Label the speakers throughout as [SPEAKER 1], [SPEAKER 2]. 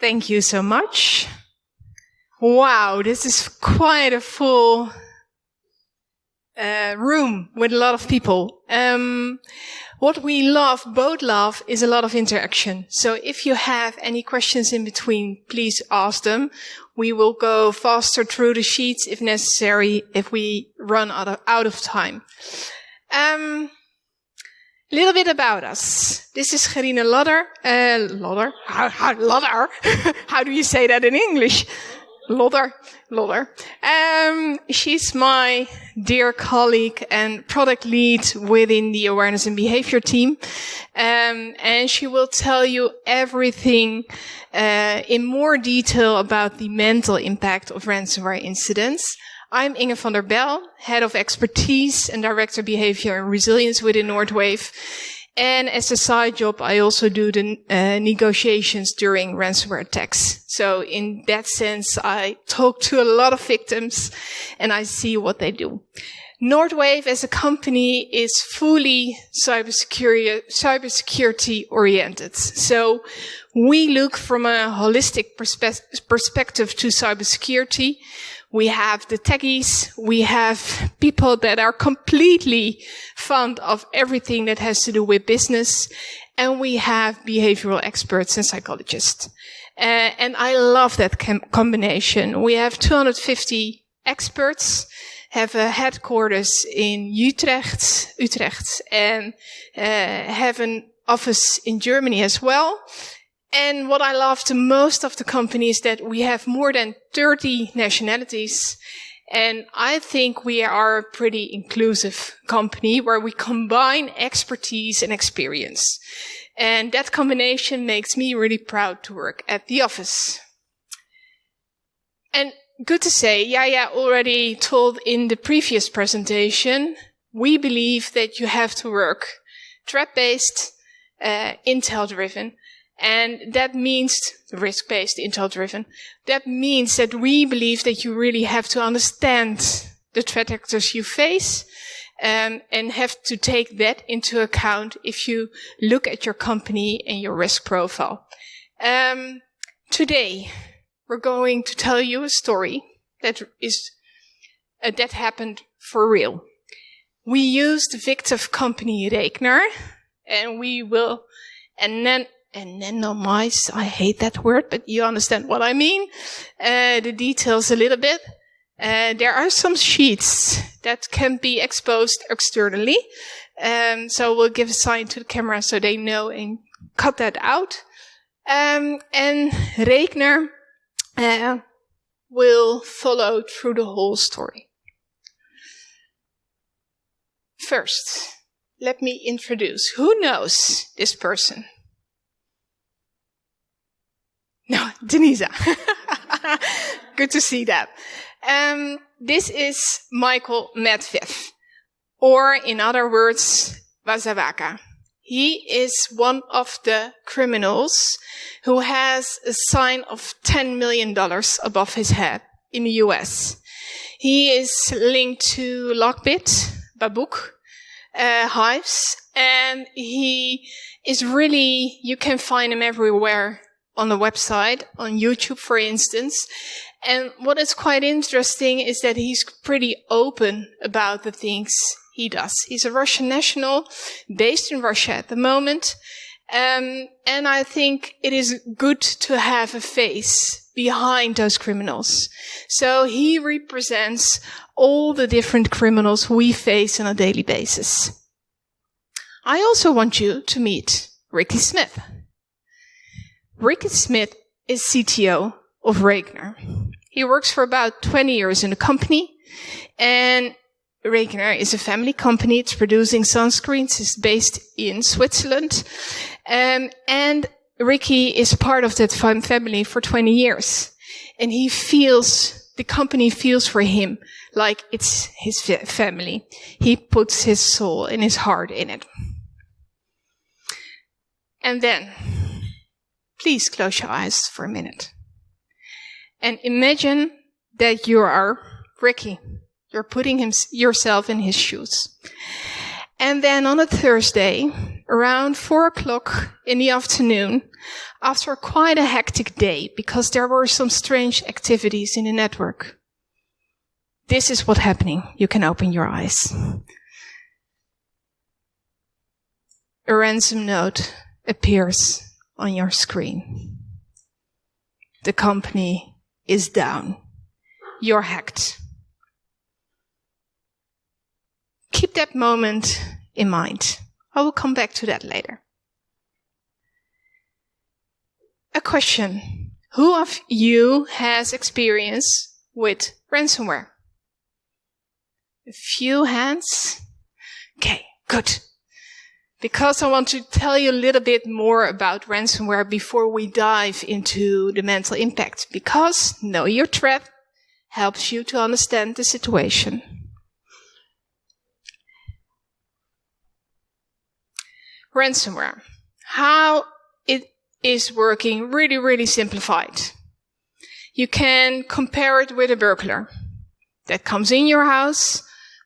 [SPEAKER 1] Thank you so much. Wow, this is quite a full room with a lot of people. What we both love, is a lot of interaction. So if you have any questions in between, please ask them. We will go faster through the sheets if necessary, if we run out of time. A little bit about us. This is Gerine Lodder. Lodder? Lodder? How do you say that in English? Lodder. She's my dear colleague and product lead within the awareness and behavior team. And she will tell you everything in more detail about the mental impact of ransomware incidents. I'm Inge van der Beijl, Head of Expertise and Director Behavior and Resilience within Nordwave. And as a side job, I also do the negotiations during ransomware attacks. So in that sense, I talk to a lot of victims and I see what they do. Nordwave as a company is fully cybersecurity oriented. So we look from a holistic perspective to cybersecurity. We have the techies, we have people that are completely fond of everything that has to do with business, and we have behavioral experts and psychologists. And I love that combination. We have 250 experts, have a headquarters in Utrecht, and have an office in Germany as well. And what I love the most of the company is that we have more than 30 nationalities. And I think we are a pretty inclusive company where we combine expertise and experience. And that combination makes me really proud to work at the office. And good to say, Yaya already told in the previous presentation, we believe that you have to work threat-based, intel-driven. And that means risk-based, intel-driven. That means that we believe that you really have to understand the threat actors you face, and have to take that into account if you look at your company and your risk profile. Today, we're going to tell you a story that happened for real. We used the victim company Rekner, and we will anonymize, I hate that word, but you understand what I mean. The details a little bit. There are some sheets that can be exposed externally. So we'll give a sign to the camera so they know and cut that out. And Rekner will follow through the whole story. First, let me introduce. Who knows this person? No, Denisa. Good to see that. This is Michael Medvedev, or in other words, Wazawaka. He is one of the criminals who has a sign of $10 million above his head in the US. He is linked to Lockbit, Babook, Hives, and he is really, you can find him everywhere. On the website, on YouTube, for instance. And what is quite interesting is that he's pretty open about the things he does. He's a Russian national, based in Russia at the moment. And I think it is good to have a face behind those criminals. So he represents all the different criminals we face on a daily basis. I also want you to meet Ricky Smith. Ricky Smith is CTO of Rekner. He works for about 20 years in the company, and Rekner is a family company. It's producing sunscreens. It's based in Switzerland, and Ricky is part of that family for 20 years, and the company feels for him like it's his family. He puts his soul and his heart in it. And then, please close your eyes for a minute. And imagine that you are Ricky. You're putting yourself in his shoes. And then on a Thursday, around 4 o'clock in the afternoon, after quite a hectic day, because there were some strange activities in the network. This is what's happening. You can open your eyes. A ransom note appears on your screen. The company is down. You're hacked. Keep that moment in mind. I will come back to that later. A question. Who of you has experience with ransomware? A few hands? Okay, good. Because I want to tell you a little bit more about ransomware before we dive into the mental impact. Because know your threat helps you to understand the situation. Ransomware. How it is working, really, really simplified. You can compare it with a burglar that comes in your house,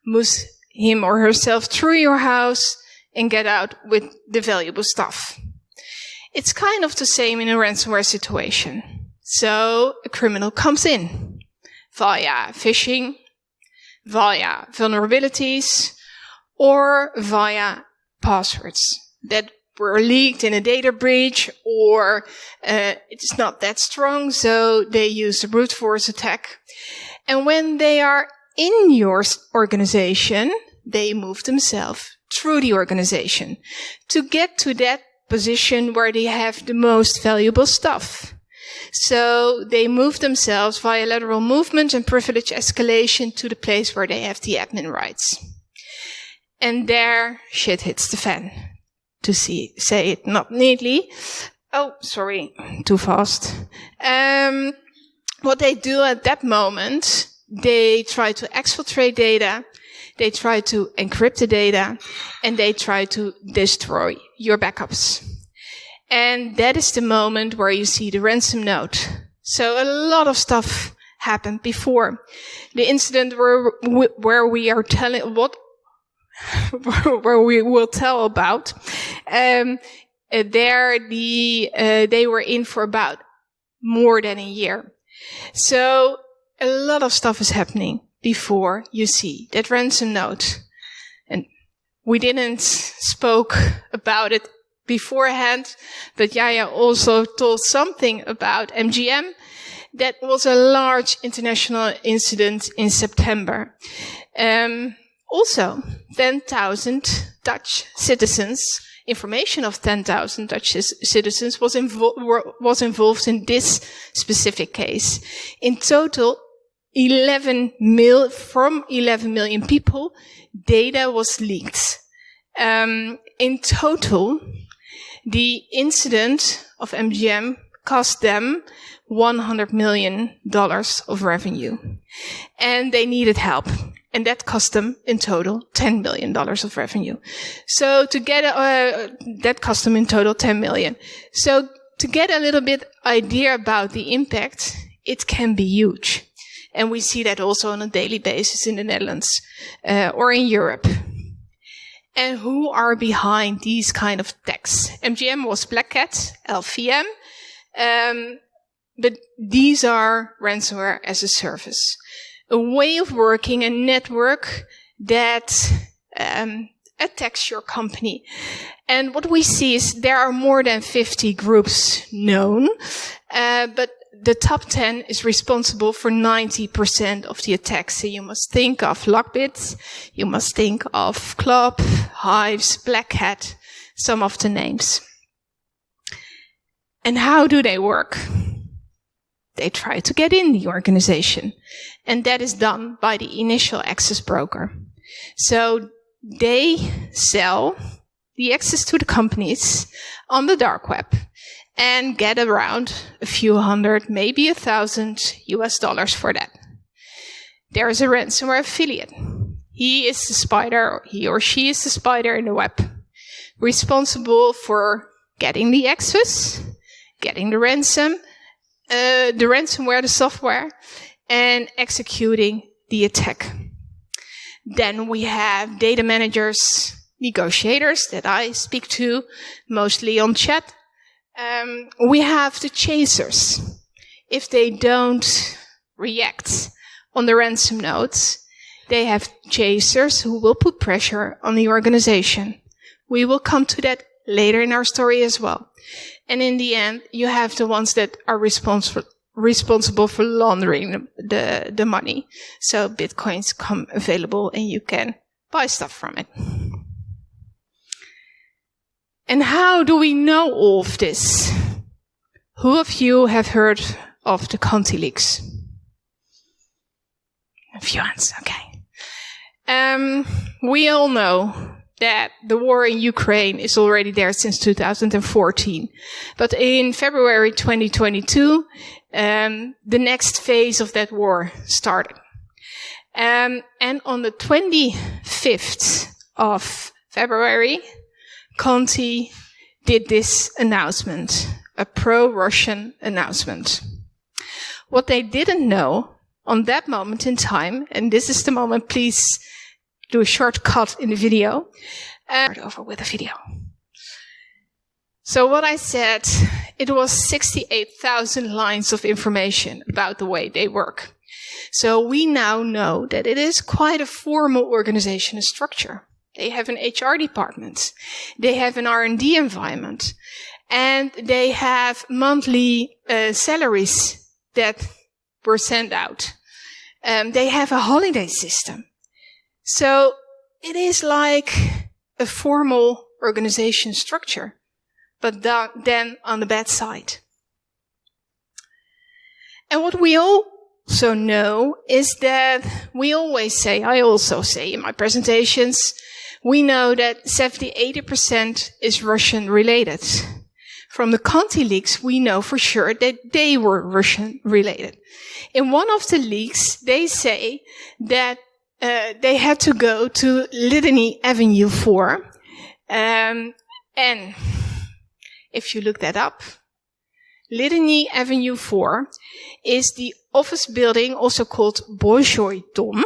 [SPEAKER 1] moves him or herself through your house, and get out with the valuable stuff. It's kind of the same in a ransomware situation. So a criminal comes in via phishing, via vulnerabilities, or via passwords that were leaked in a data breach, or it's not that strong, so they use a brute force attack. And when they are in your organization, they move themselves through the organization to get to that position where they have the most valuable stuff. So they move themselves via lateral movement and privilege escalation to the place where they have the admin rights. And there shit hits the fan. To say it not neatly. Oh, sorry, too fast. What they do at that moment, they try to exfiltrate data, they try to encrypt the data, and they try to destroy your backups. And that is the moment where you see the ransom note. So a lot of stuff happened before. The incident where we are telling where we will tell about, they were in for about more than a year. So a lot of stuff is happening before you see that ransom note. And we didn't spoke about it beforehand, but Yaya also told something about MGM. That was a large international incident in September. Also, 10,000 Dutch citizens, information of 10,000 Dutch citizens was involved in this specific case. In total, 11 million people, data was leaked. In total, the incident of MGM cost them $100 million of revenue. And they needed help. And that cost them in total $10 million of revenue. So to get, that cost them in total $10 million. So to get a little bit idea about the impact, it can be huge. And we see that also on a daily basis in the Netherlands, or in Europe. And who are behind these kind of attacks? MGM was Black Cat, LVM. But these are ransomware as a service. A way of working, a network that attacks your company. And what we see is there are more than 50 groups known, but the top 10 is responsible for 90% of the attacks. So you must think of Lockbit, you must think of Club, Hives, Black Hat, some of the names. And how do they work? They try to get in the organization. And that is done by the initial access broker. So they sell the access to the companies on the dark web and get around a few hundred, maybe $1,000 for that. There is a ransomware affiliate. He is the spider, he or she is the spider in the web, responsible for getting the access, getting the ransomware, the software, and executing the attack. Then we have data managers negotiators that I speak to, mostly on chat. We have the chasers. If they don't react on the ransom notes, they have chasers who will put pressure on the organization. We will come to that later in our story as well. And in the end, you have the ones that are responsible for laundering the money. So Bitcoins come available and you can buy stuff from it. And how do we know all of this? Who of you have heard of the Conti leaks? A few hands, okay. We all know that the war in Ukraine is already there since 2014. But in February 2022, the next phase of that war started. And on the 25th of February, Conti did this announcement, a pro-Russian announcement. What they didn't know on that moment in time, and this is the moment, please do a short cut in the video, over with the video. So what I said, it was 68,000 lines of information about the way they work. So we now know that it is quite a formal organization and structure. They have an HR department. They have an R&D environment. And they have monthly salaries that were sent out. They have a holiday system. So it is like a formal organization structure, but then on the bad side. And what we also know is that we always say, I also say in my presentations, we know that 70-80% is Russian related. From the Conti leaks, we know for sure that they were Russian related. In one of the leaks, they say that they had to go to Litany Avenue 4. And if you look that up, Litany Avenue 4 is the office building, also called Beijl Dom,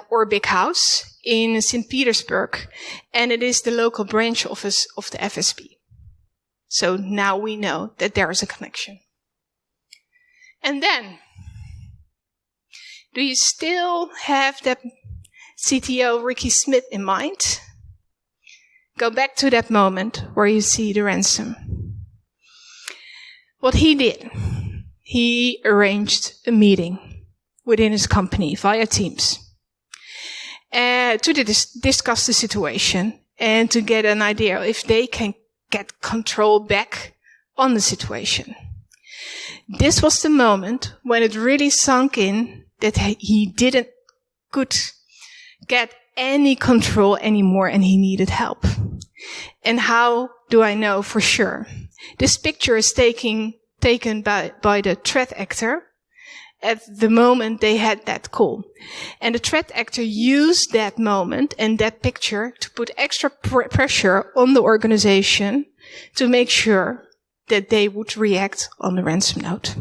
[SPEAKER 1] or Big House, in St. Petersburg. And it is the local branch office of the FSB. So now we know that there is a connection. And then, do you still have that CTO Ricky Smith in mind? Go back to that moment where you see the ransom. What he did, he arranged a meeting within his company via Teams to discuss the situation and to get an idea if they can get control back on the situation. This was the moment when it really sunk in that he could get any control anymore and he needed help. And how do I know for sure? This picture is taken by the threat actor at the moment they had that call. And the threat actor used that moment and that picture to put extra pressure on the organization to make sure that they would react on the ransom note.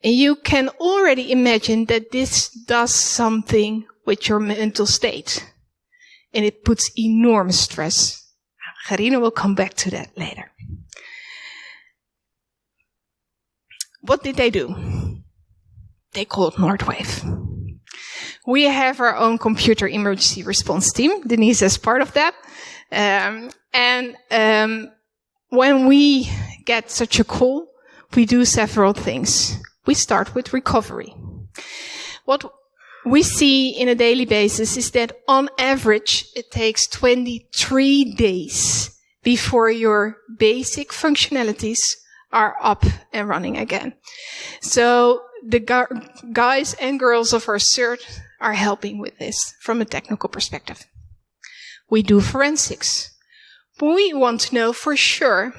[SPEAKER 1] And you can already imagine that this does something with your mental state. And it puts enormous stress. Gerine will come back to that later. What did they do? They called Nordwave. We have our own computer emergency response team. Denise is part of that. When we get such a call, we do several things. We start with recovery. What we see in a daily basis is that on average, it takes 23 days before your basic functionalities are up and running again. So the guys and girls of our CERT are helping with this from a technical perspective. We do forensics. We want to know for sure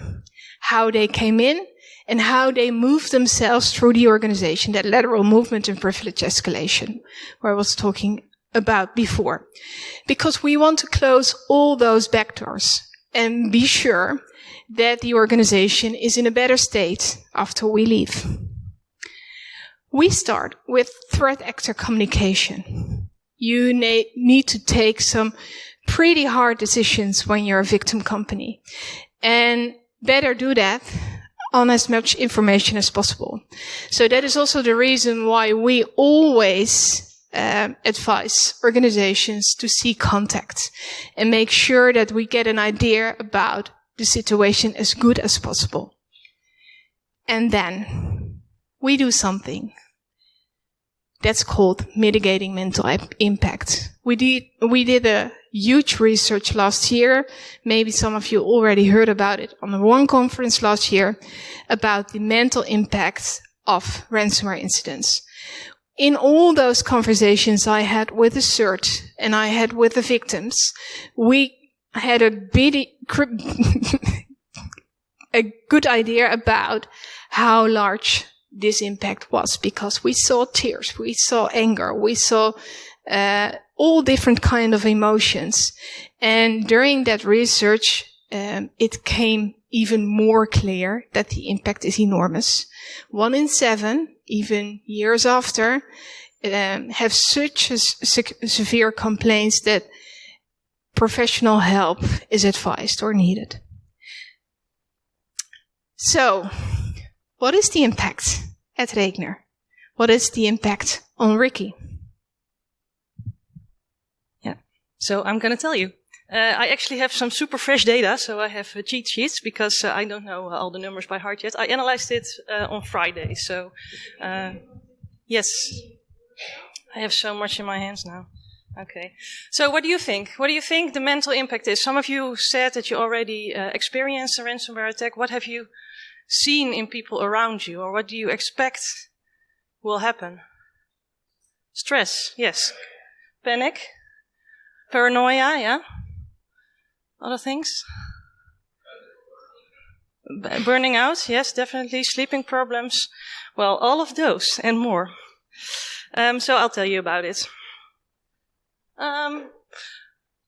[SPEAKER 1] how they came in and how they moved themselves through the organization, that lateral movement and privilege escalation, where I was talking about before. Because we want to close all those backdoors and be sure that the organization is in a better state after we leave. We start with threat actor communication. You need to take some pretty hard decisions when you're a victim company. And better do that on as much information as possible. So that is also the reason why we always advise organizations to seek contact and make sure that we get an idea about the situation as good as possible. And then we do something that's called mitigating mental impact. We did a huge research last year. Maybe some of you already heard about it on the WICCON conference last year about the mental impact of ransomware incidents. In all those conversations I had with the CERT and I had with the victims, we had a good idea about how large this impact was, because we saw tears, we saw anger, we saw all different kind of emotions. And during that research, it came even more clear that the impact is enormous. 1 in 7, even years after, have such severe complaints that professional help is advised or needed. So, what is the impact at Regner? What is the impact on Ricky?
[SPEAKER 2] Yeah, so I'm going to tell you. I actually have some super fresh data, so I have cheat sheets because I don't know all the numbers by heart yet. I analyzed it on Friday, so yes, I have so much in my hands now. Okay, so what do you think? What do you think the mental impact is? Some of you said that you already experienced a ransomware attack. What have you seen in people around you, or what do you expect will happen? Stress, yes. Panic, paranoia, yeah. Other things? Burning out, yes, definitely. Sleeping problems. Well, all of those and more. So I'll tell you about it.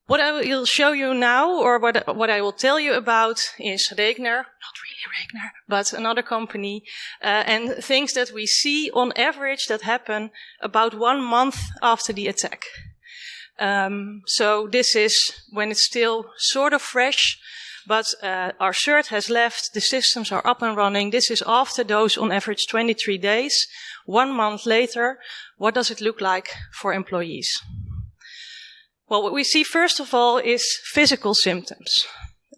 [SPEAKER 2] What I will show you now, or what I will tell you about, is Regner, not really Regner, but another company, and things that we see on average that happen about 1 month after the attack. So this is when it's still sort of fresh, but our CERT has left, the systems are up and running. This is after those on average 23 days. 1 month later, what does it look like for employees? Well, what we see first of all is physical symptoms.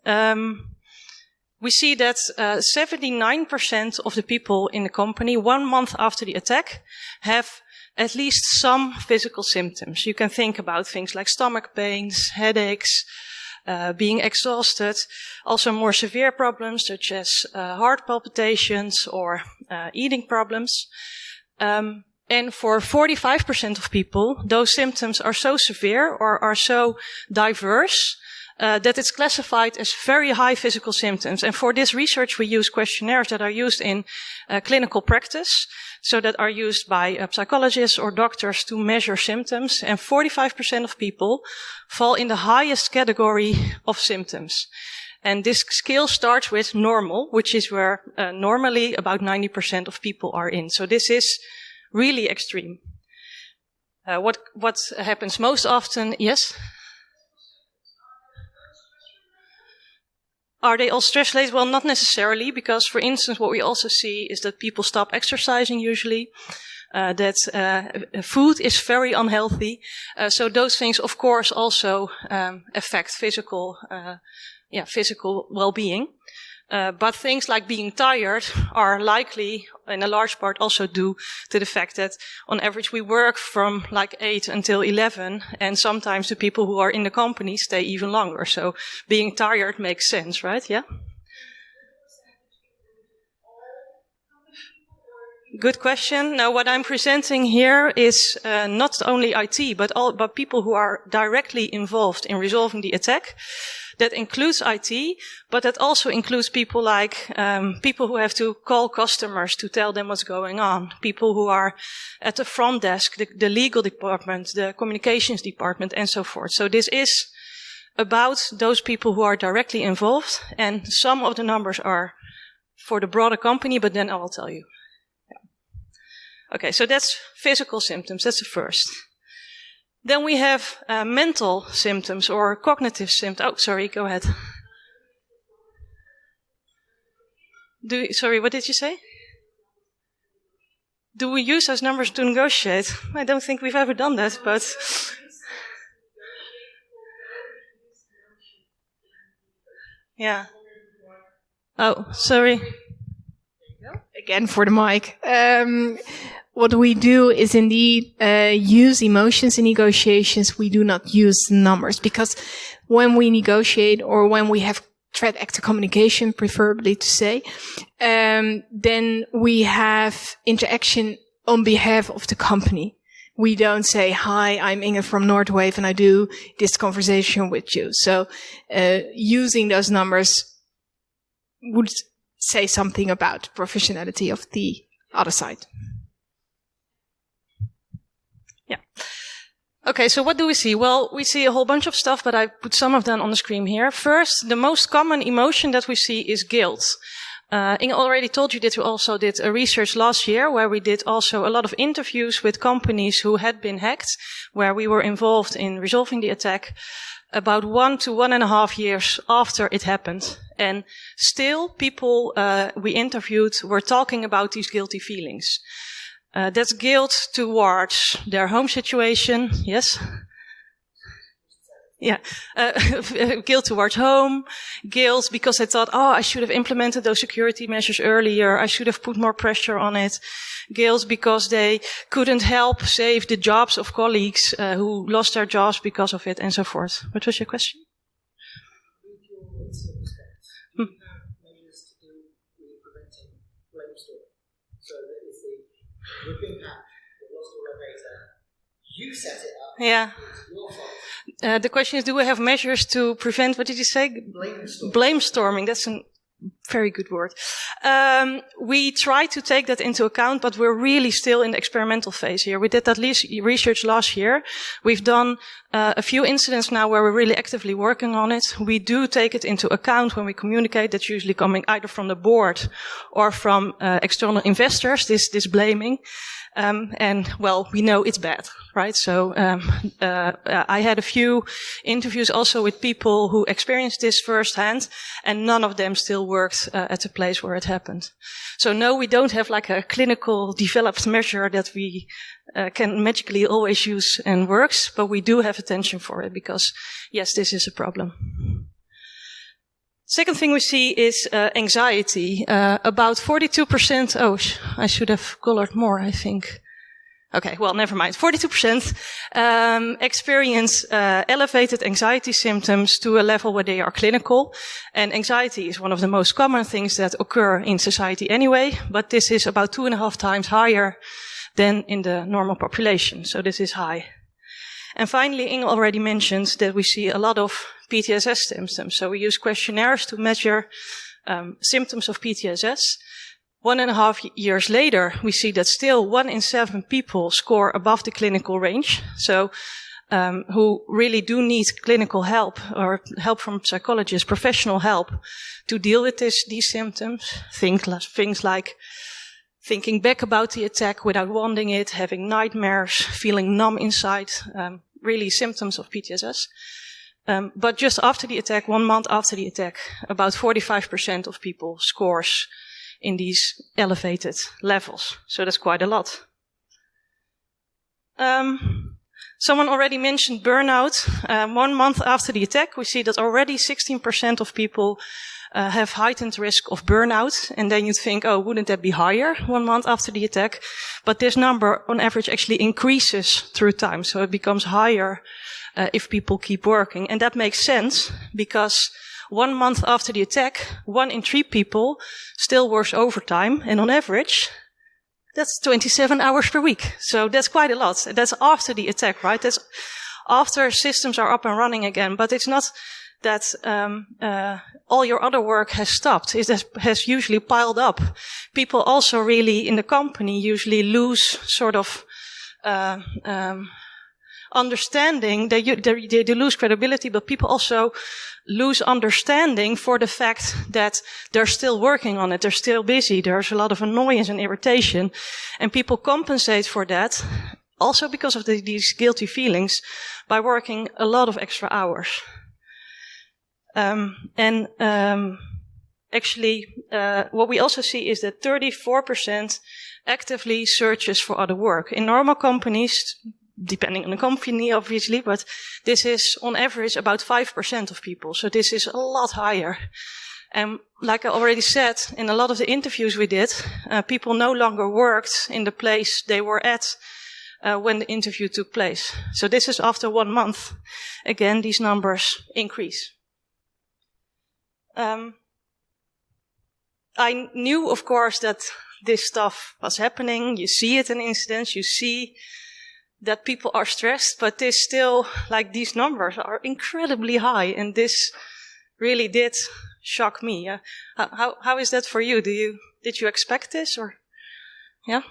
[SPEAKER 2] We see that 79% of the people in the company 1 month after the attack have at least some physical symptoms. You can think about things like stomach pains, headaches, being exhausted, also more severe problems such as heart palpitations or eating problems. And for 45% of people, those symptoms are so severe or are so diverse that it's classified as very high physical symptoms. And for this research, we use questionnaires that are used in clinical practice, so that are used by psychologists or doctors to measure symptoms. And 45% of people fall in the highest category of symptoms. And this scale starts with normal, which is where normally about 90% of people are in. So this is really extreme. What happens most often? Yes? Are they all stress-related? Well, not necessarily, because, for instance, what we also see is that people stop exercising usually, that food is very unhealthy. So those things, of course, also affect physical well-being. But things like being tired are likely, in a large part, also due to the fact that, on average, we work from like 8 until 11, and sometimes the people who are in the company stay even longer. So being tired makes sense, right? Yeah? Good question. Now, what I'm presenting here is not only IT, but people who are directly involved in resolving the attack. That includes IT, but that also includes people like people who have to call customers to tell them what's going on, people who are at the front desk, the legal department, the communications department, and so forth. So this is about those people who are directly involved, and some of the numbers are for the broader company, but then I will tell you. Okay, so that's physical symptoms. That's the first. Then we have mental symptoms or cognitive symptoms. Oh, sorry, go ahead. Sorry, what did you say? Do we use those numbers to negotiate? I don't think we've ever done that, but... Yeah. Oh, sorry.
[SPEAKER 1] Again for the mic. What we do is indeed use emotions in negotiations. We do not use numbers, because when we negotiate or when we have threat actor communication, preferably to say, then we have interaction on behalf of the company. We don't say, hi, I'm Inge from Nordwave and I do this conversation with you. So using those numbers would say something about professionality of the other side.
[SPEAKER 2] Yeah. Okay, so what do we see? Well, we see a whole bunch of stuff, but I put some of them on the screen here. First, the most common emotion that we see is guilt. Inge already told you that we also did a research last year where we did also a lot of interviews with companies who had been hacked, where we were involved in resolving the attack about 1 to 1.5 years after it happened. And still people we interviewed were talking about these guilty feelings. That's guilt towards their home situation. Yes? Yeah. Guilt towards home. Guilt because they thought, I should have implemented those security measures earlier. I should have put more pressure on it. Guilt because they couldn't help save the jobs of colleagues who lost their jobs because of it, and so forth. What was your question?
[SPEAKER 3] We've been hacked, we've lost all our data, you set it up,
[SPEAKER 2] yeah.
[SPEAKER 3] It's your fault.
[SPEAKER 2] The question is, do we have measures to prevent, what did you say? Blame storming. That's a very good word. We try to take that into account, but we're really still in the experimental phase here. We did that research last year. We've done a few incidents now where we're really actively working on it. We do take it into account when we communicate. That's usually coming either from the board or from external investors, this blaming. And well, we know it's bad, right? So, I had a few interviews also with people who experienced this firsthand, and none of them still worked at the place where it happened. So no, we don't have like a clinical developed measure that we can magically always use and works, but we do have attention for it because, yes, this is a problem. Second thing we see is anxiety. About 42%. Oh, I should have colored more, I think. Okay, well, never mind. 42% experience elevated anxiety symptoms to a level where they are clinical. And anxiety is one of the most common things that occur in society anyway, but this is about 2.5 times higher than in the normal population. So this is high. And finally, Inge already mentioned that we see a lot of PTSS symptoms. So we use questionnaires to measure symptoms of PTSS. 1.5 years later, we see that still 1 in 7 people score above the clinical range. So who really do need clinical help or help from psychologists, professional help to deal with these symptoms. Things like thinking back about the attack without wanting it, having nightmares, feeling numb inside, really symptoms of PTSS. But just after the attack, 1 month after the attack, about 45% of people scores in these elevated levels. So that's quite a lot. Someone already mentioned burnout. 1 month after the attack, we see that already 16% of people have heightened risk of burnout. And then you'd think, oh, wouldn't that be higher 1 month after the attack? But this number on average actually increases through time. So it becomes higher if people keep working. And that makes sense because 1 month after the attack, 1 in 3 people still works overtime. And on average, that's 27 hours per week. So that's quite a lot. That's after the attack, right? That's after systems are up and running again. But it's not that all your other work has stopped. It has usually piled up. People also really in the company usually lose sort of understanding. They lose credibility, but people also lose understanding for the fact that they're still working on it. They're still busy. There's a lot of annoyance and irritation. And people compensate for that also because of these guilty feelings, by working a lot of extra hours. Actually, what we also see is that 34% actively searches for other work. In normal companies, depending on the company, obviously, but this is on average about 5% of people. So this is a lot higher. And like I already said, in a lot of the interviews we did, people no longer worked in the place they were at when the interview took place. So this is after 1 month. Again, these numbers increase. I knew, of course, that this stuff was happening. You see it in incidents. You see that people are stressed, but this still, like, these numbers are incredibly high, and this really did shock me. How is that for you? Did you expect this, or yeah?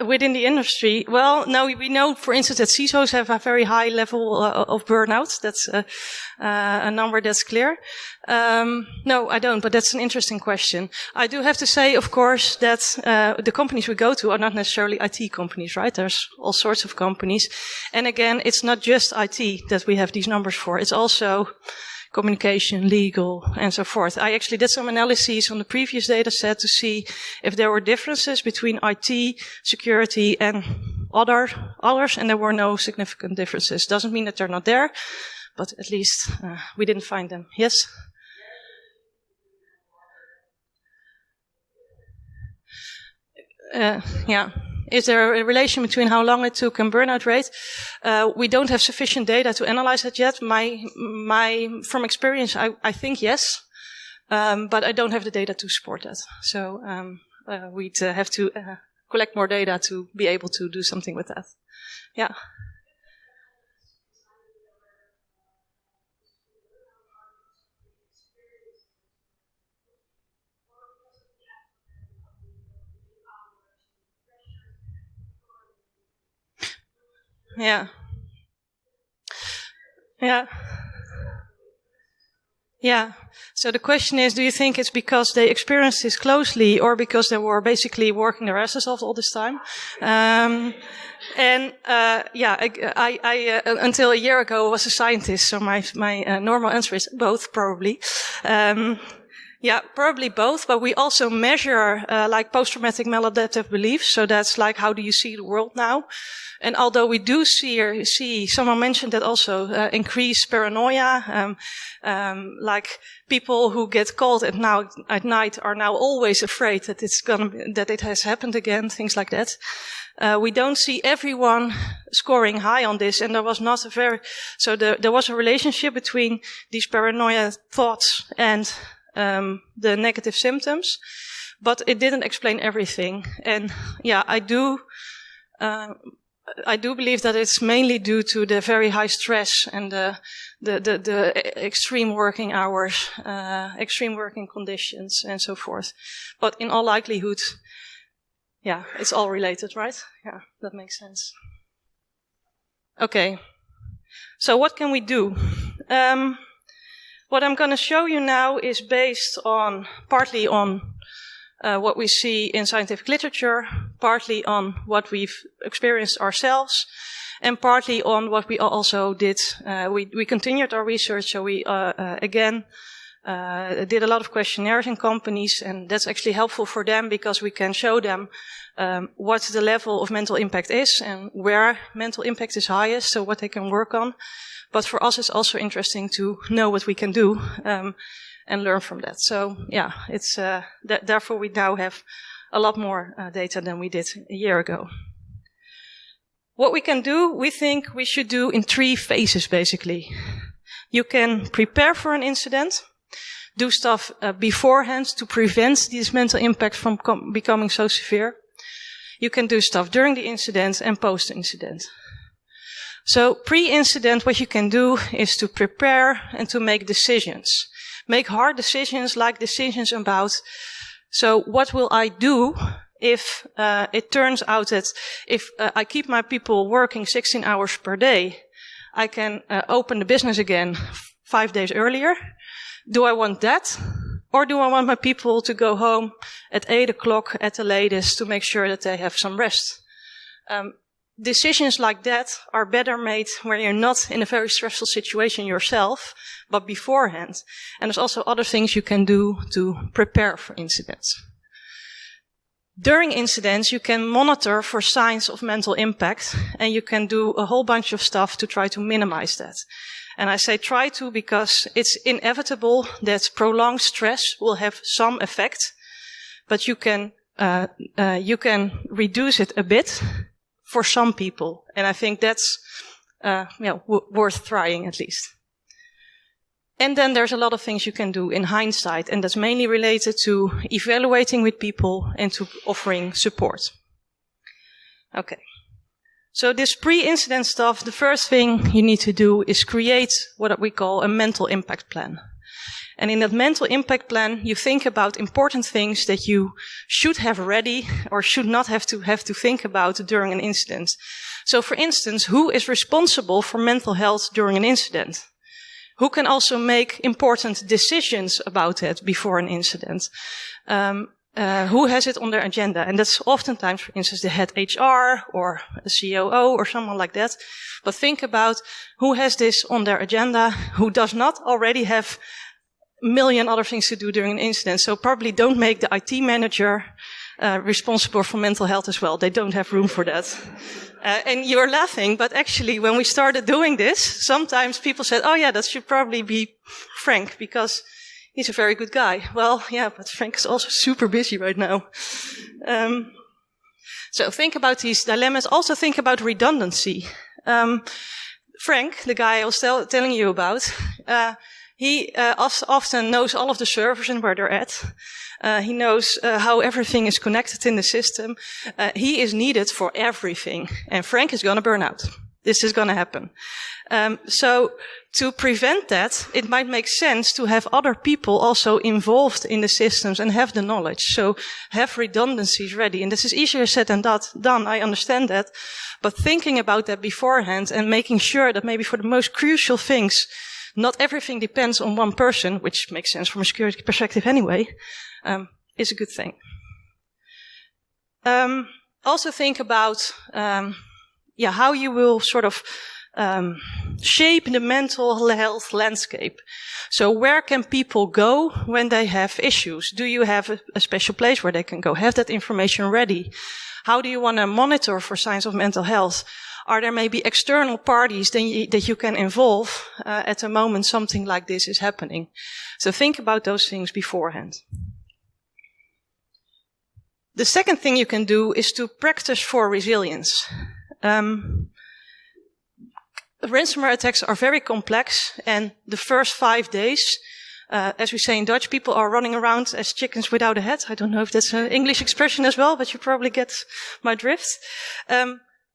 [SPEAKER 2] Within the industry, well, no, we know, for instance, that CISOs have a very high level of burnout. That's a number that's clear. No, I don't, but that's an interesting question. I do have to say, of course, that the companies we go to are not necessarily IT companies, right? There's all sorts of companies. And again, it's not just IT that we have these numbers for. It's also communication, legal, and so forth. I actually did some analyses on the previous data set to see if there were differences between IT, security, and others, and there were no significant differences. Doesn't mean that they're not there, but at least we didn't find them. Yes? Yeah. Is there a relation between how long it took and burnout rate? We don't have sufficient data to analyze that yet. From experience, I think yes, but I don't have the data to support that. So we'd have to collect more data to be able to do something with that. Yeah. Yeah. Yeah. Yeah. So the question is, do you think it's because they experienced this closely or because they were basically working their asses off all this time? I until a year ago was a scientist, so my normal answer is both, probably. Yeah, probably both, but we also measure like post-traumatic maladaptive beliefs. So that's like, how do you see the world now? And although we do see someone mentioned that also, increased paranoia, like people who get called at night are now always afraid that that it has happened again, things like that. We don't see everyone scoring high on this, and there was not there was a relationship between these paranoia thoughts and the negative symptoms, but it didn't explain everything. And yeah, I do believe that it's mainly due to the very high stress and the extreme working hours, extreme working conditions, and so forth. But in all likelihood, yeah, it's all related, right? Yeah, that makes sense. Okay, so what can we do? What I'm going to show you now is based partly on what we see in scientific literature, partly on what we've experienced ourselves, and partly on what we also did. We continued our research, so we again did a lot of questionnaires in companies, and that's actually helpful for them because we can show them what the level of mental impact is and where mental impact is highest, so what they can work on. But for us, it's also interesting to know what we can do and learn from that. So, yeah, it's therefore we now have a lot more data than we did a year ago. What we can do, we think we should do in 3 phases, basically. You can prepare for an incident, do stuff beforehand to prevent this mental impact from becoming so severe. You can do stuff during the incident and post-incident. So pre-incident, what you can do is to prepare and to make decisions. Make hard decisions, like decisions about, so what will I do if it turns out that if I keep my people working 16 hours per day, I can open the business again 5 days earlier. Do I want that? Or do I want my people to go home at 8 o'clock at the latest to make sure that they have some rest? Decisions like that are better made where you're not in a very stressful situation yourself, but beforehand. And there's also other things you can do to prepare for incidents. During incidents, you can monitor for signs of mental impact, and you can do a whole bunch of stuff to try to minimize that. And I say try to because it's inevitable that prolonged stress will have some effect, but you can reduce it a bit for some people. And I think that's worth trying at least. And then there's a lot of things you can do in hindsight, and that's mainly related to evaluating with people and to offering support. Okay. So this pre-incident stuff, the first thing you need to do is create what we call a mental impact plan. And in that mental impact plan, you think about important things that you should have ready or should not have to think about during an incident. So for instance, who is responsible for mental health during an incident? Who can also make important decisions about it before an incident? Who has it on their agenda? And that's oftentimes, for instance, the head HR or a COO or someone like that. But think about who has this on their agenda, who does not already have a million other things to do during an incident. So probably don't make the IT manager responsible for mental health as well. They don't have room for that. And you're laughing, but actually when we started doing this, sometimes people said, oh yeah, that should probably be Frank because he's a very good guy. Well, yeah, but Frank is also super busy right now. So think about these dilemmas. Also think about redundancy. Frank, the guy I was telling you about, he often knows all of the servers and where they're at. He knows how everything is connected in the system. He is needed for everything. And Frank is going to burn out. This is going to happen. So to prevent that, it might make sense to have other people also involved in the systems and have the knowledge. So have redundancies ready. And this is easier said than done. I understand that. But thinking about that beforehand and making sure that maybe for the most crucial things, not everything depends on one person, which makes sense from a security perspective anyway, is a good thing. Also think about how you will sort of shape the mental health landscape. So where can people go when they have issues? Do you have a special place where they can go? Have that information ready? How do you want to monitor for signs of mental health? Are there maybe external parties that you can involve at the moment something like this is happening? So think about those things beforehand. The second thing you can do is to practice for resilience. Ransomware attacks are very complex, and the first 5 days, as we say in Dutch, people are running around as chickens without a head. I don't know if that's an English expression as well, but you probably get my drift.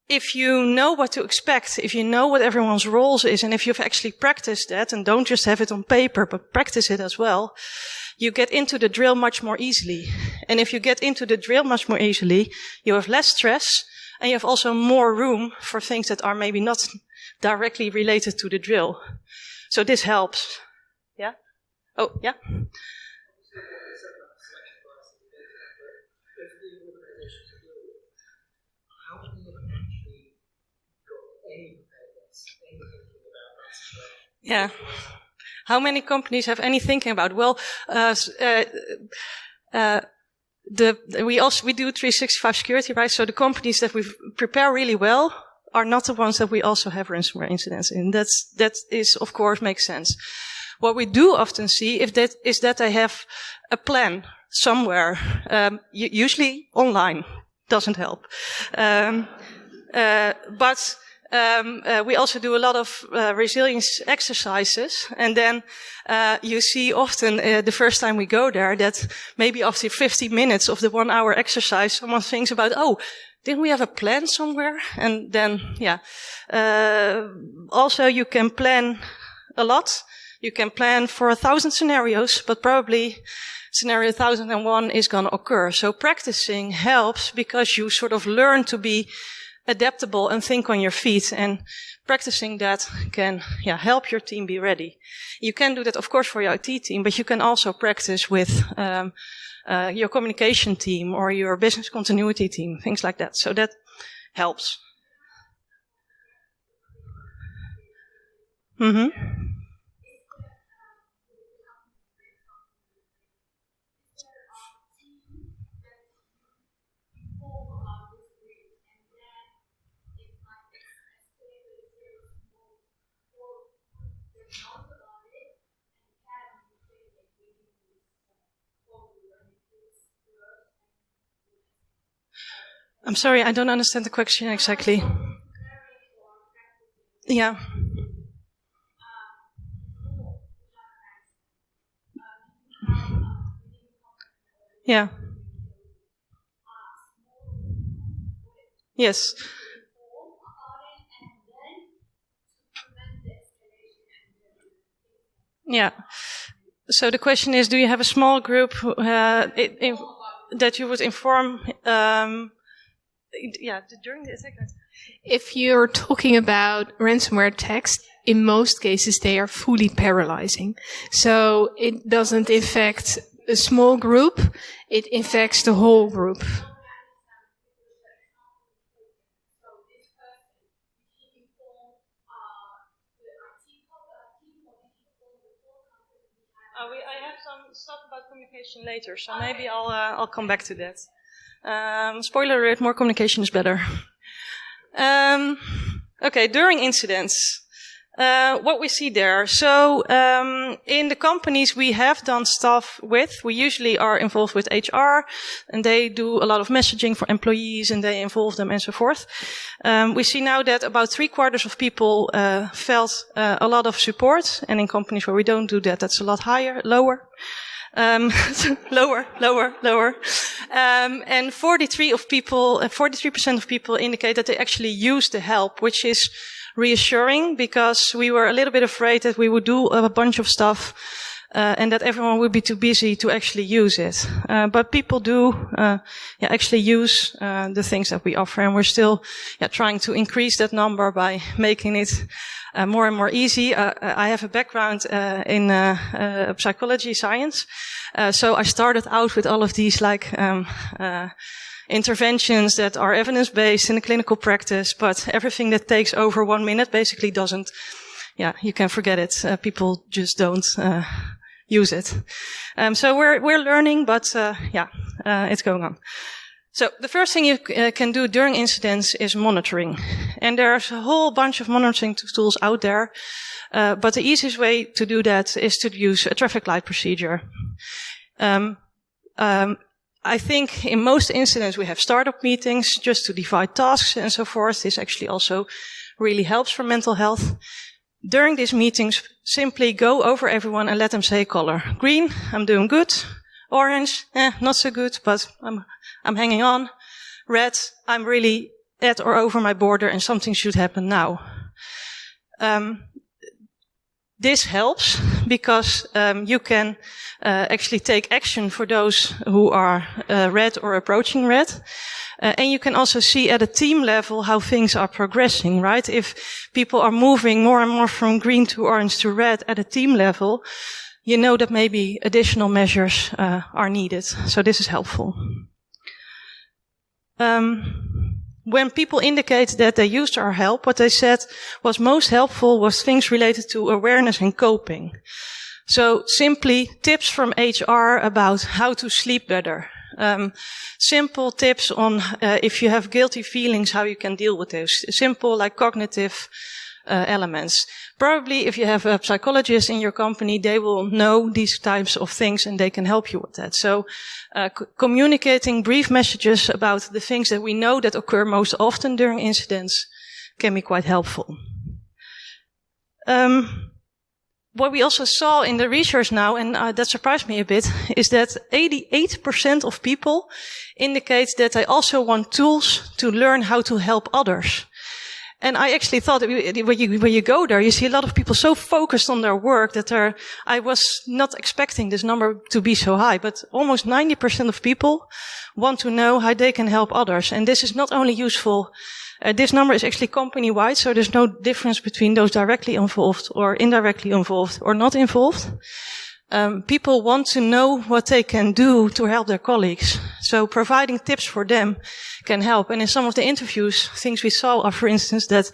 [SPEAKER 2] If you know what to expect, if you know what everyone's roles is, and if you've actually practiced that, and don't just have it on paper, but practice it as well, you get into the drill much more easily. And if you get into the drill much more easily, you have less stress, and you have also more room for things that are maybe not directly related to the drill. So this helps. Yeah? Oh, yeah? Yeah. How many companies have any thinking about? Well, we do 365 security, right? So the companies that we prepare really well are not the ones that we also have ransomware incidents in. That is, of course, makes sense. What we do often see is that they have a plan somewhere, usually online. Doesn't help. But we also do a lot of resilience exercises, and then you see often the first time we go there that maybe after 50 minutes of the 1 hour exercise, someone thinks about, oh, didn't we have a plan somewhere? And then, yeah. Also, you can plan a lot. You can plan for 1,000 scenarios, but probably scenario 1001 is going to occur. So practicing helps because you sort of learn to be adaptable and think on your feet, and practicing that can help your team be ready. You can do that, of course, for your IT team, but you can also practice with your communication team or your business continuity team, things like that. So that helps. Mm-hmm. I'm sorry, I don't understand the question exactly. Yeah. Yeah. Yes. Yeah. So the question is, do you have a small group that you would inform during the attack?
[SPEAKER 1] If you're talking about ransomware attacks, in most cases they are fully paralyzing. So it doesn't affect a small group, it affects the whole group.
[SPEAKER 2] I have some stuff about communication later, so maybe I'll come back to that. Spoiler alert, more communication is better. Okay, during incidents, what we see there. So in the companies we have done stuff with, we usually are involved with HR, and they do a lot of messaging for employees, and they involve them and so forth. We see now that about 3/4 of people felt a lot of support, and in companies where we don't do that, that's a lot lower. Lower. And 43% of people indicate that they actually use the help, which is reassuring, because we were a little bit afraid that we would do a bunch of stuff and that everyone would be too busy to actually use it. But people do actually use the things that we offer, and we're still trying to increase that number by making it more and more easy. I have a background in psychology science, so I started out with all of these interventions that are evidence-based in a clinical practice, but everything that takes over 1 minute basically doesn't, you can forget it. People just don't use it. So we're learning, but it's going on. So the first thing you can do during incidents is monitoring. And there's a whole bunch of monitoring tools out there, but the easiest way to do that is to use a traffic light procedure. I think in most incidents we have startup meetings just to divide tasks and so forth. This actually also really helps for mental health. During these meetings, simply go over everyone and let them say color. Green, I'm doing good. Orange, not so good, but I'm hanging on. Red, I'm really at or over my border and something should happen now. This helps because you can actually take action for those who are red or approaching red. And you can also see at a team level how things are progressing, right? If people are moving more and more from green to orange to red at a team level, you know that maybe additional measures are needed. So this is helpful. When people indicate that they used our help, what they said was most helpful was things related to awareness and coping. So simply tips from HR about how to sleep better. Simple tips on if you have guilty feelings, how you can deal with those. Simple like cognitive elements. Probably if you have a psychologist in your company, they will know these types of things and they can help you with that. So communicating brief messages about the things that we know that occur most often during incidents can be quite helpful. What we also saw in the research now, and that surprised me a bit, is that 88% of people indicate that they also want tools to learn how to help others. And I actually thought that when you go there, you see a lot of people so focused on their work that I was not expecting this number to be so high, but almost 90% of people want to know how they can help others. And this is not only useful This number is actually company-wide, so there's no difference between those directly involved or indirectly involved or not involved. People want to know what they can do to help their colleagues. So providing tips for them can help. And in some of the interviews, things we saw are, for instance, that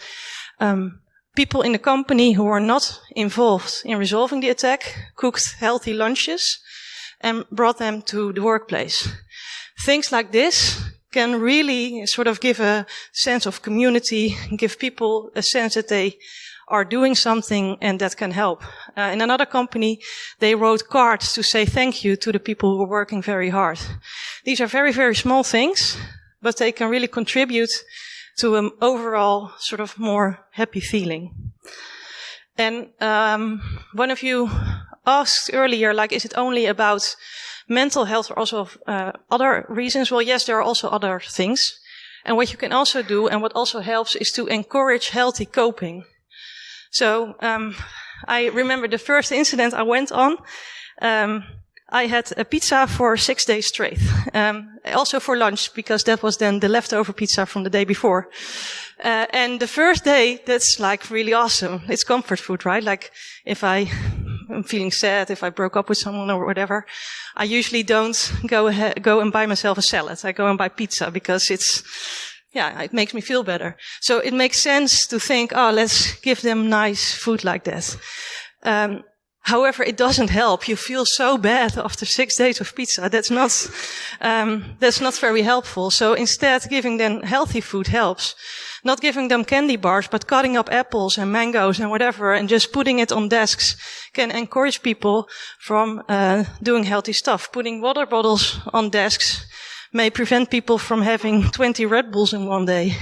[SPEAKER 2] people in the company who are not involved in resolving the attack cooked healthy lunches and brought them to the workplace. Things like this can really sort of give a sense of community, give people a sense that they are doing something and that can help. In another company, they wrote cards to say thank you to the people who were working very hard. These are very, very small things, but they can really contribute to an overall sort of more happy feeling. And one of you asked earlier, like, is it only about mental health or also other reasons? Well, yes, there are also other things. And what you can also do, and what also helps, is to encourage healthy coping. So I remember the first incident I went on. I had a pizza for 6 days straight. Also for lunch, because that was then the leftover pizza from the day before. And the first day, that's like really awesome. It's comfort food, right? Like if I'm feeling sad, if I broke up with someone or whatever, I usually don't go and buy myself a salad. I go and buy pizza because it makes me feel better. So it makes sense to think, let's give them nice food like that. However, it doesn't help. You feel so bad after 6 days of pizza. That's not very helpful. So instead, giving them healthy food helps. Not giving them candy bars, but cutting up apples and mangoes and whatever, and just putting it on desks can encourage people from doing healthy stuff. Putting water bottles on desks may prevent people from having 20 Red Bulls in one day.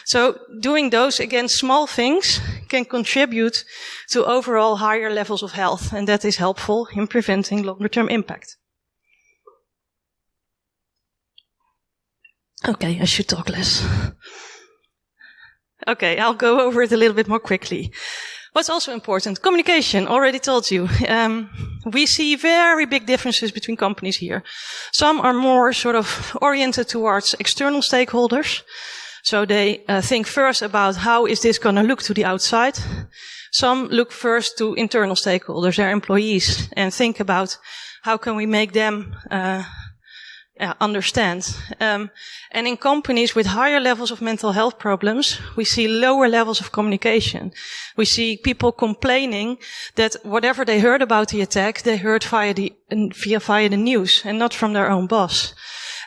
[SPEAKER 2] So doing those, again, small things can contribute to overall higher levels of health, and that is helpful in preventing longer-term impact. Okay, I should talk less. Okay, I'll go over it a little bit more quickly. What's also important? Communication, already told you. We see very big differences between companies here. Some are more sort of oriented towards external stakeholders. So they think first about how is this going to look to the outside. Some look first to internal stakeholders, their employees, and think about how can we make them understand. And in companies with higher levels of mental health problems, we see lower levels of communication. We see people complaining that whatever they heard about the attack, they heard via the news and not from their own boss.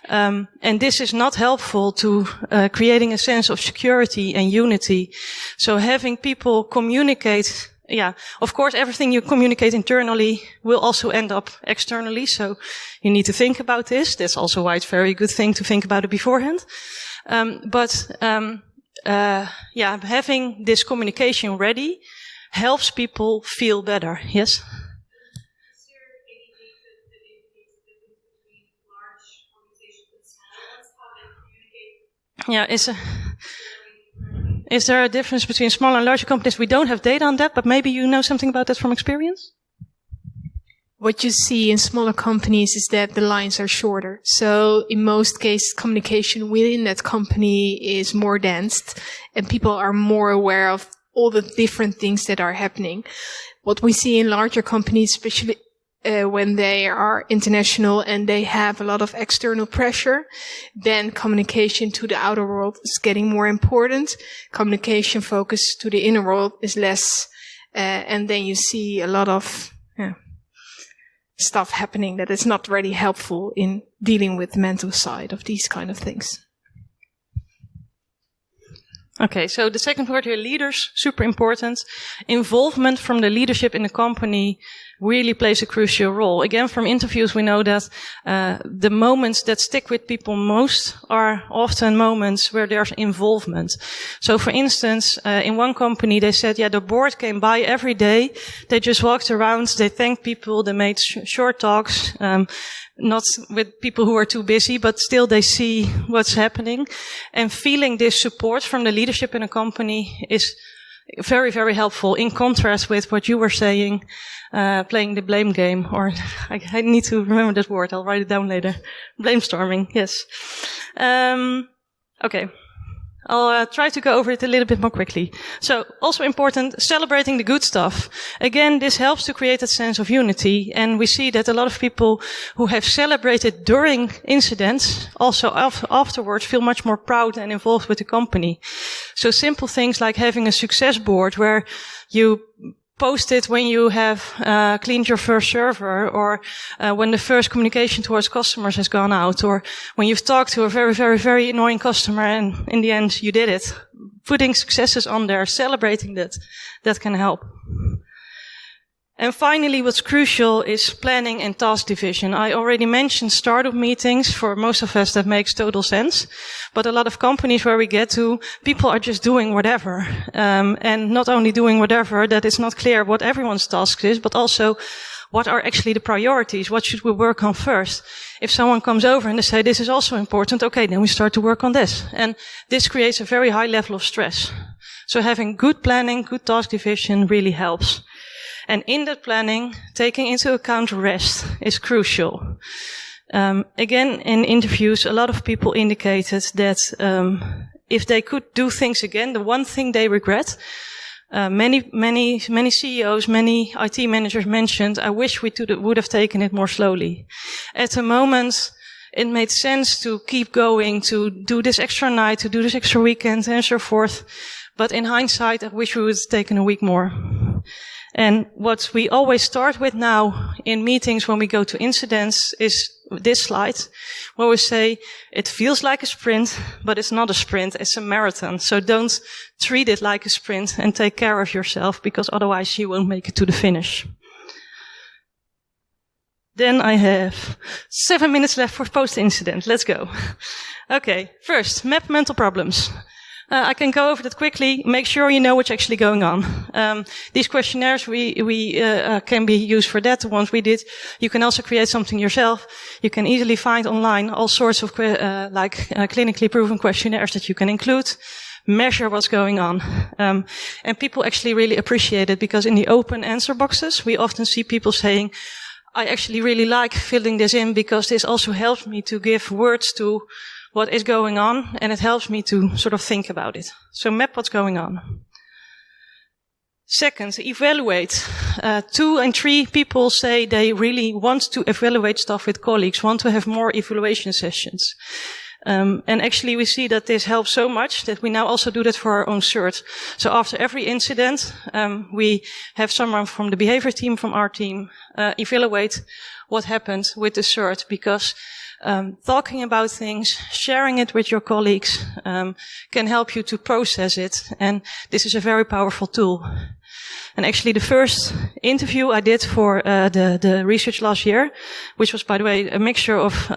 [SPEAKER 2] And this is not helpful to creating a sense of security and unity. So having people communicate, of course, everything you communicate internally will also end up externally. So you need to think about this. That's also why it's a very good thing to think about it beforehand. Having this communication ready helps people feel better. Yes? Yeah, is there a difference between small and larger companies? We don't have data on that, but maybe you know something about that from experience?
[SPEAKER 1] What you see in smaller companies is that the lines are shorter. So in most cases, communication within that company is more dense and people are more aware of all the different things that are happening. What we see in larger companies, especially when they are international and they have a lot of external pressure, then communication to the outer world is getting more important. Communication focus to the inner world is less, and then you see a lot of stuff happening that is not really helpful in dealing with the mental side of these kind of things.
[SPEAKER 2] Okay, so the second word here, leaders, super important. Involvement from the leadership in the company really plays a crucial role. Again, from interviews, we know that the moments that stick with people most are often moments where there's involvement. So, for instance, in one company, they said, the board came by every day. They just walked around. They thanked people. They made short talks. Not with people who are too busy, but still they see what's happening. And feeling this support from the leadership in a company is very, very helpful, in contrast with what you were saying, playing the blame game, or I need to remember that word, I'll write it down later. Blamestorming, yes. Okay. I'll try to go over it a little bit more quickly. So, also important, celebrating the good stuff. Again, this helps to create a sense of unity, and we see that a lot of people who have celebrated during incidents also afterwards feel much more proud and involved with the company. So simple things like having a success board where you post it when you have cleaned your first server, or when the first communication towards customers has gone out, or when you've talked to a very, very, very annoying customer and in the end you did it. Putting successes on there, celebrating that can help. And finally, what's crucial is planning and task division. I already mentioned startup meetings. For most of us, that makes total sense. But a lot of companies where we get to, people are just doing whatever. And not only doing whatever, that it's not clear what everyone's task is, but also what are actually the priorities? What should we work on first? If someone comes over and they say, this is also important, okay, then we start to work on this. And this creates a very high level of stress. So having good planning, good task division really helps. And in that planning, taking into account rest is crucial. Again, in interviews, a lot of people indicated that if they could do things again, the one thing they regret, many CEOs, many IT managers mentioned, I wish we would have taken it more slowly. At the moment, it made sense to keep going, to do this extra night, to do this extra weekend, and so forth. But in hindsight, I wish we would have taken a week more. And what we always start with now in meetings when we go to incidents is this slide, where we say, it feels like a sprint, but it's not a sprint, it's a marathon. So don't treat it like a sprint and take care of yourself, because otherwise you won't make it to the finish. Then I have 7 minutes left for post-incident. Let's go. Okay, first, map mental problems. I can go over that quickly. Make sure you know what's actually going on. These questionnaires we can be used for that. The ones we did. You can also create something yourself. You can easily find online all sorts of clinically proven questionnaires that you can include. Measure what's going on. And people actually really appreciate it, because in the open answer boxes, we often see people saying, I actually really like filling this in because this also helps me to give words to what is going on, and it helps me to sort of think about it. So map what's going on. Second, evaluate. 2 and 3 people say they really want to evaluate stuff with colleagues, want to have more evaluation sessions. And actually we see that this helps so much that we now also do that for our own cert. So after every incident, we have someone from the behavior team, from our team, evaluate what happened with the cert, because talking about things, sharing it with your colleagues, can help you to process it. And this is a very powerful tool. And actually the first interview I did for the research last year, which was, by the way, a mixture of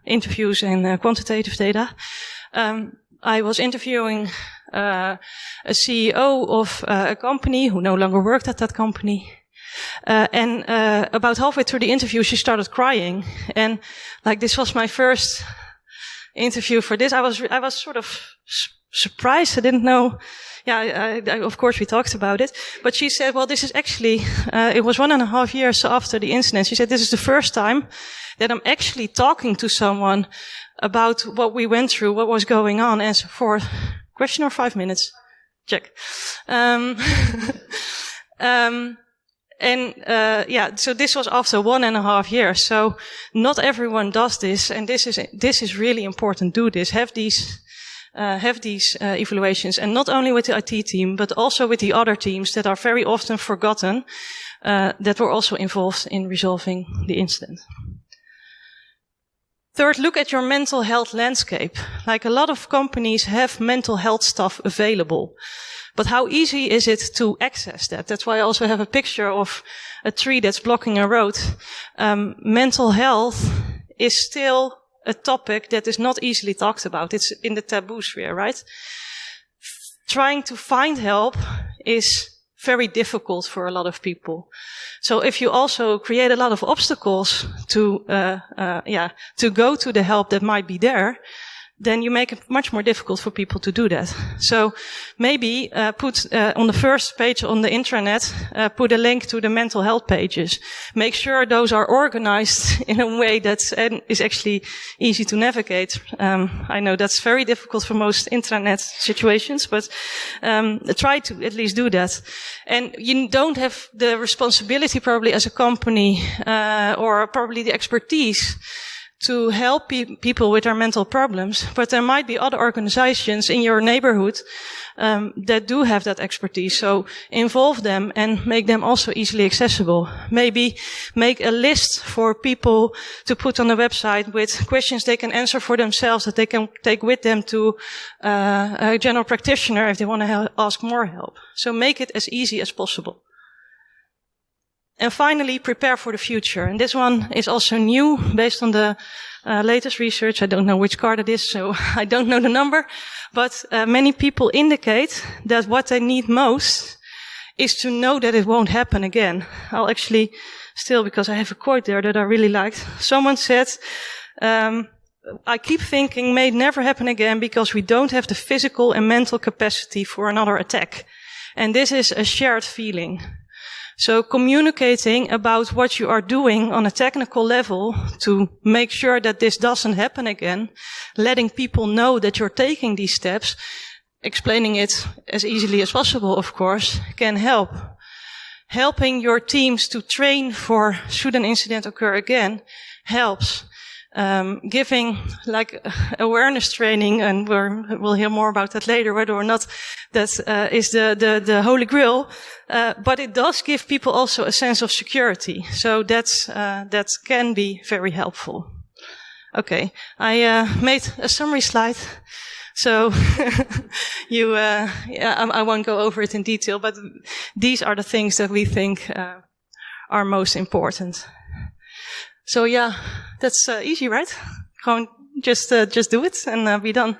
[SPEAKER 2] interviews and quantitative data, I was interviewing a CEO of a company who no longer worked at that company. And about halfway through the interview, she started crying. And like, this was my first interview for this. I was sort of surprised. I didn't know. Yeah, of course we talked about it. But she said, well, this is actually, it was 1.5 years after the incident. She said, this is the first time that I'm actually talking to someone about what we went through, what was going on, and so forth. Question or 5 minutes? Check. So this was after 1.5 years. So not everyone does this, and this is really important. Do this. Have these evaluations, and not only with the IT team, but also with the other teams that are very often forgotten, that were also involved in resolving the incident. Third, look at your mental health landscape. Like, a lot of companies have mental health stuff available. But how easy is it to access that? That's why I also have a picture of a tree that's blocking a road. Mental health is still a topic that is not easily talked about. It's in the taboo sphere, right? Trying to find help is very difficult for a lot of people. So if you also create a lot of obstacles to go to the help that might be there, then you make it much more difficult for people to do that. So maybe put on the first page on the intranet, put a link to the mental health pages. Make sure those are organized in a way that is actually easy to navigate. I know that's very difficult for most intranet situations, but try to at least do that. And you don't have the responsibility probably as a company or probably the expertise to help people with their mental problems, but there might be other organizations in your neighborhood that do have that expertise. So involve them and make them also easily accessible. Maybe make a list for people to put on the website with questions they can answer for themselves that they can take with them to a general practitioner if they want to ask more help. So make it as easy as possible. And finally, prepare for the future. And this one is also new, based on the latest research. I don't know which card it is, so I don't know the number. But many people indicate that what they need most is to know that it won't happen again. I'll actually still, because I have a quote there that I really liked. Someone said, I keep thinking may it never happen again because we don't have the physical and mental capacity for another attack. And this is a shared feeling. So communicating about what you are doing on a technical level to make sure that this doesn't happen again, letting people know that you're taking these steps, explaining it as easily as possible, of course, can help. Helping your teams to train for should an incident occur again helps. Giving like awareness training, and we'll hear more about that later, whether or not that is the holy grail. But it does give people also a sense of security. So that can be very helpful. Okay, I made a summary slide. So I won't go over it in detail, but these are the things that we think are most important. So yeah, that's easy, right? Gewoon just do it and be done.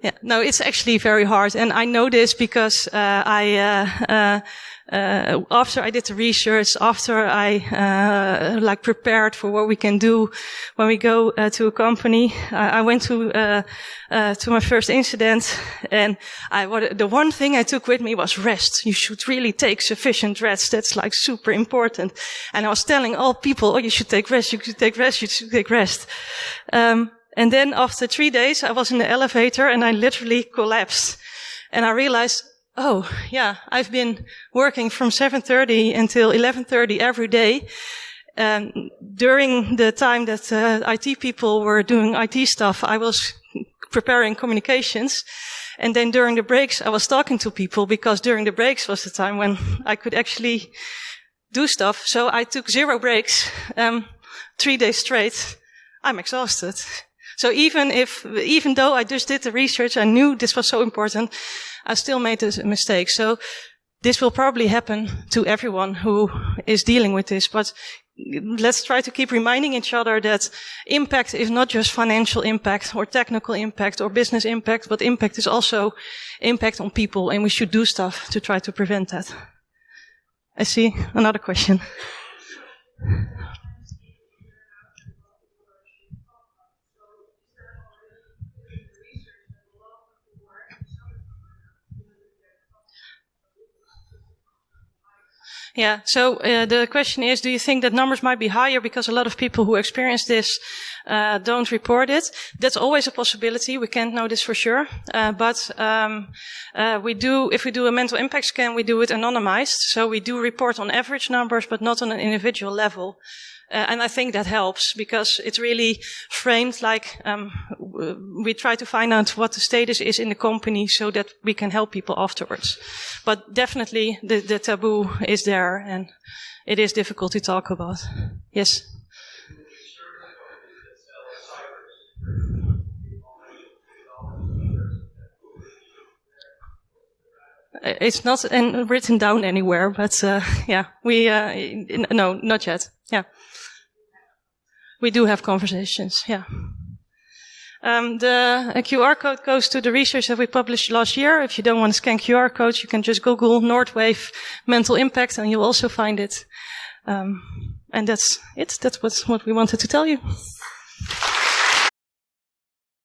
[SPEAKER 2] Yeah, no, it's actually very hard, and I know this because after I did the research, after I prepared for what we can do when we go to a company, I went to my first incident, and the one thing I took with me was rest. You should really take sufficient rest. That's like super important. And I was telling all people, oh, you should take rest, you should take rest, you should take rest. And then after 3 days, I was in the elevator and I literally collapsed. And I realized, oh, yeah, I've been working from 7:30 until 11:30 every day. During the time that IT people were doing IT stuff, I was preparing communications. And then during the breaks, I was talking to people because during the breaks was the time when I could actually do stuff. So I took 0 breaks, 3 days straight. I'm exhausted. So even though I just did the research, I knew this was so important, I still made this mistake. So this will probably happen to everyone who is dealing with this, but let's try to keep reminding each other that impact is not just financial impact or technical impact or business impact, but impact is also impact on people, and we should do stuff to try to prevent that. I see another question. Yeah, so the question is, do you think that numbers might be higher because a lot of people who experience this don't report it? That's always a possibility. We can't know this for sure. But if we do a mental impact scan, we do it anonymized. So we do report on average numbers, but not on an individual level. And I think that helps because it's really framed like we try to find out what the status is in the company so that we can help people afterwards. But definitely the taboo is there and it is difficult to talk about. Yes? It's not written down anywhere, but yeah, no, not yet. Yeah. We do have conversations, yeah. The QR code goes to the research that we published last year. If you don't want to scan QR codes, you can just Google Nordwave mental impact and you'll also find it. And that's it. That's what we wanted to tell you.